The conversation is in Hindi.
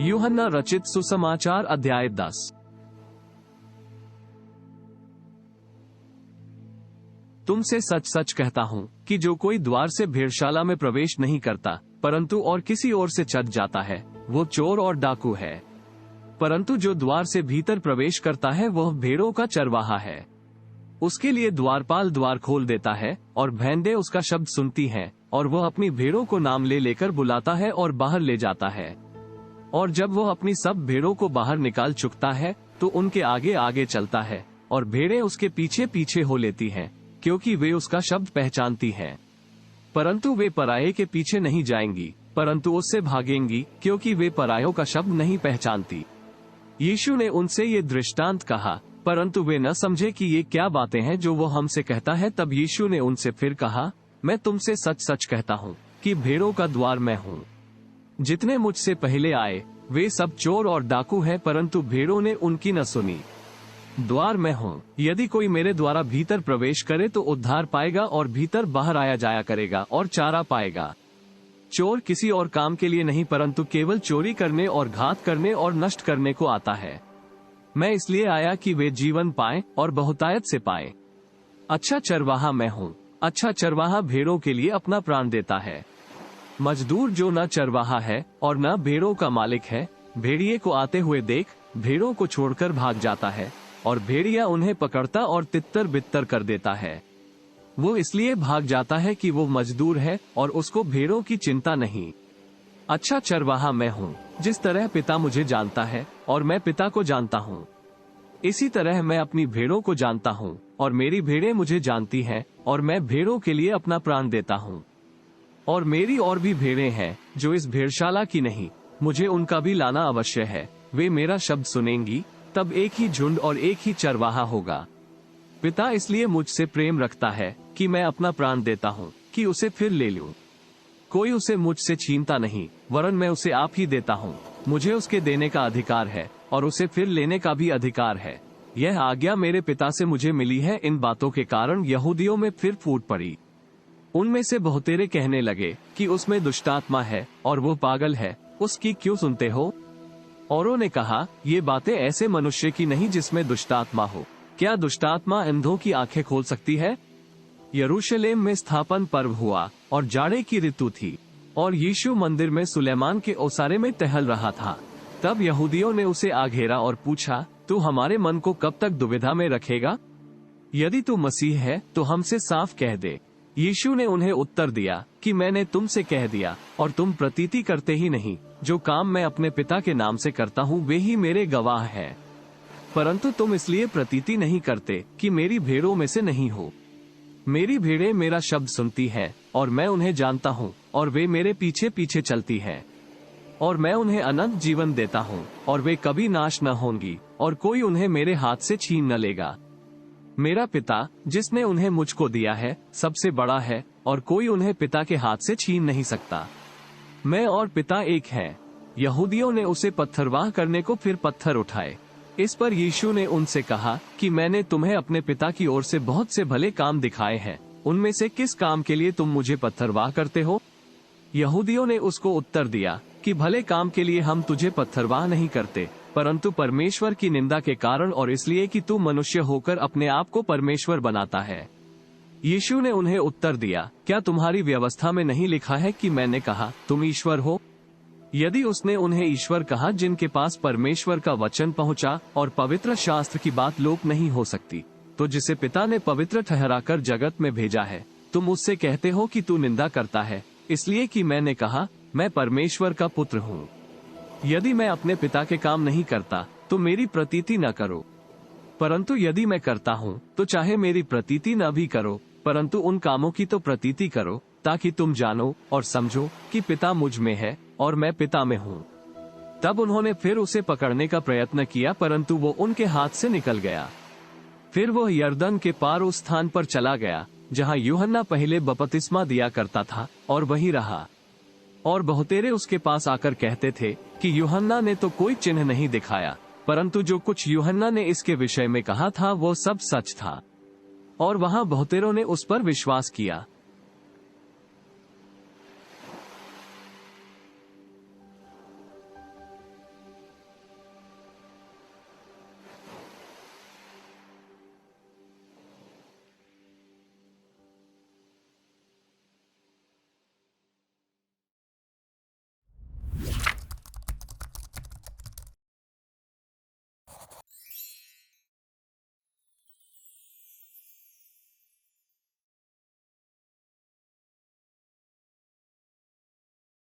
यूहन्ना रचित सुसमाचार अध्याय 10। तुमसे सच सच कहता हूँ कि जो कोई द्वार से भेड़शाला में प्रवेश नहीं करता परंतु और किसी ओर से चढ़ जाता है, वो चोर और डाकू है। परंतु जो द्वार से भीतर प्रवेश करता है वह भेड़ों का चरवाहा है। उसके लिए द्वारपाल द्वार खोल देता है और भेड़ें उसका शब्द सुनती हैं, और वह अपनी भेड़ों को नाम ले लेकर बुलाता है और बाहर ले जाता है। और जब वह अपनी सब भेड़ों को बाहर निकाल चुकता है तो उनके आगे आगे चलता है, और भेड़ें उसके पीछे पीछे हो लेती हैं, क्योंकि वे उसका शब्द पहचानती हैं। परंतु वे पराये के पीछे नहीं जाएंगी, परंतु उससे भागेंगी, क्योंकि वे परायों का शब्द नहीं पहचानती। यीशु ने उनसे ये दृष्टांत कहा, परंतु वे न समझे कि ये क्या बातें हैं जो वो हमसे कहता है। तब यीशु ने उनसे फिर कहा, मैं तुमसे सच सच कहता हूँ कि भेड़ों का द्वार मैं हूँ। जितने मुझसे पहले आए वे सब चोर और डाकू हैं, परंतु भेड़ों ने उनकी न सुनी। द्वार मैं हूँ। यदि कोई मेरे द्वारा भीतर प्रवेश करे तो उद्धार पाएगा और भीतर बाहर आया जाया करेगा और चारा पाएगा। चोर किसी और काम के लिए नहीं परंतु केवल चोरी करने और घात करने और नष्ट करने को आता है। मैं इसलिए आया कि वे जीवन पाएं और बहुतायत से पाएं। अच्छा चरवाहा मैं हूँ। अच्छा चरवाहा भेड़ों के लिए अपना प्राण देता है। मजदूर जो न चरवाहा है और न भेड़ों का मालिक है, भेड़िए को आते हुए देख भेड़ों को छोड़कर भाग जाता है, और भेड़िया उन्हें पकड़ता और तितर बितर कर देता है। वो इसलिए भाग जाता है कि वो मजदूर है और उसको भेड़ों की चिंता नहीं। अच्छा चरवाहा मैं हूँ। जिस तरह पिता मुझे जानता है और मैं पिता को जानता हूँ, इसी तरह मैं अपनी भेड़ों को जानता हूँ, और मेरी भेड़ें मुझे जानती हैं, और मैं भेड़ों के लिए अपना प्राण देता हूँ। और मेरी और भी भेड़ें हैं जो इस भेड़शाला की नहीं, मुझे उनका भी लाना अवश्य है। वे मेरा शब्द सुनेंगी, तब एक ही झुंड और एक ही चरवाहा होगा। पिता इसलिए मुझसे प्रेम रखता है कि मैं अपना प्राण देता हूँ कि उसे फिर ले लूं। कोई उसे मुझसे छीनता नहीं, वरन मैं उसे आप ही देता हूँ। मुझे उसके देने का अधिकार है और उसे फिर लेने का भी अधिकार है। यह आज्ञा मेरे पिता से मुझे मिली है। इन बातों के कारण यहूदियों में फिर फूट पड़ी। उनमें से बहुतेरे कहने लगे कि उसमें दुष्टात्मा है और वो पागल है, उसकी क्यों सुनते हो? औरों ने कहा, ये बातें ऐसे मनुष्य की नहीं जिसमें दुष्टात्मा हो। क्या दुष्टात्मा अंधों की आंखें खोल सकती है? यरूशलेम में स्थापन पर्व हुआ और जाड़े की ऋतु थी, और यीशु मंदिर में सुलेमान के ओसारे में टहल रहा था। तब यहूदियों ने उसे आघेरा और पूछा, तू हमारे मन को कब तक दुविधा में रखेगा? यदि तू मसीह है तो हमसे साफ कह दे। यीशु ने उन्हें उत्तर दिया कि मैंने तुमसे कह दिया और तुम प्रतीति करते ही नहीं। जो काम मैं अपने पिता के नाम से करता हूँ वे ही मेरे गवाह हैं। परंतु तुम इसलिए प्रतीति नहीं करते कि मेरी भेड़ों में से नहीं हो। मेरी भेड़ें मेरा शब्द सुनती हैं और मैं उन्हें जानता हूँ, और वे मेरे पीछे पीछे चलती हैं। और मैं उन्हें अनंत जीवन देता हूँ, और वे कभी नाश न होंगी, और कोई उन्हें मेरे हाथ से छीन न लेगा। मेरा पिता जिसने उन्हें मुझको दिया है सबसे बड़ा है, और कोई उन्हें पिता के हाथ से छीन नहीं सकता। मैं और पिता एक हैं। यहूदियों ने उसे पत्थरवाह करने को फिर पत्थर उठाए। इस पर यीशु ने उनसे कहा कि मैंने तुम्हें अपने पिता की ओर से बहुत से भले काम दिखाए हैं, उनमें से किस काम के लिए तुम मुझे पत्थरवाह करते हो? यहूदियों ने उसको उत्तर दिया कि भले काम के लिए हम तुझे पत्थरवाह नहीं करते, परंतु परमेश्वर की निंदा के कारण, और इसलिए कि तू मनुष्य होकर अपने आप को परमेश्वर बनाता है। यीशु ने उन्हें उत्तर दिया, क्या तुम्हारी व्यवस्था में नहीं लिखा है कि मैंने कहा तुम ईश्वर हो? यदि उसने उन्हें ईश्वर कहा जिनके पास परमेश्वर का वचन पहुंचा और पवित्र शास्त्र की बात लोप नहीं हो सकती, तो जिसे पिता ने पवित्र ठहराकर जगत में भेजा है, तुम उससे कहते हो कि तू निंदा करता है, इसलिए कि मैंने कहा मैं परमेश्वर का पुत्र हूँ। यदि मैं अपने पिता के काम नहीं करता तो मेरी प्रतीति न करो, परंतु यदि मैं करता हूँ तो चाहे मेरी प्रतीति न भी करो, परंतु उन कामों की तो प्रतीति करो, ताकि तुम जानो और समझो कि पिता मुझ में है और मैं पिता में हूँ। तब उन्होंने फिर उसे पकड़ने का प्रयत्न किया, परंतु वो उनके हाथ से निकल गया। फिर वह यरदन के पार उस स्थान पर चला गया जहाँ यूहन्ना पहले बपतिस्मा दिया करता था, और वहीं रहा। और बहुतेरे उसके पास आकर कहते थे कि यूहन्ना ने तो कोई चिन्ह नहीं दिखाया, परंतु जो कुछ यूहन्ना ने इसके विषय में कहा था वो सब सच था। और वहाँ बहुतेरों ने उस पर विश्वास किया।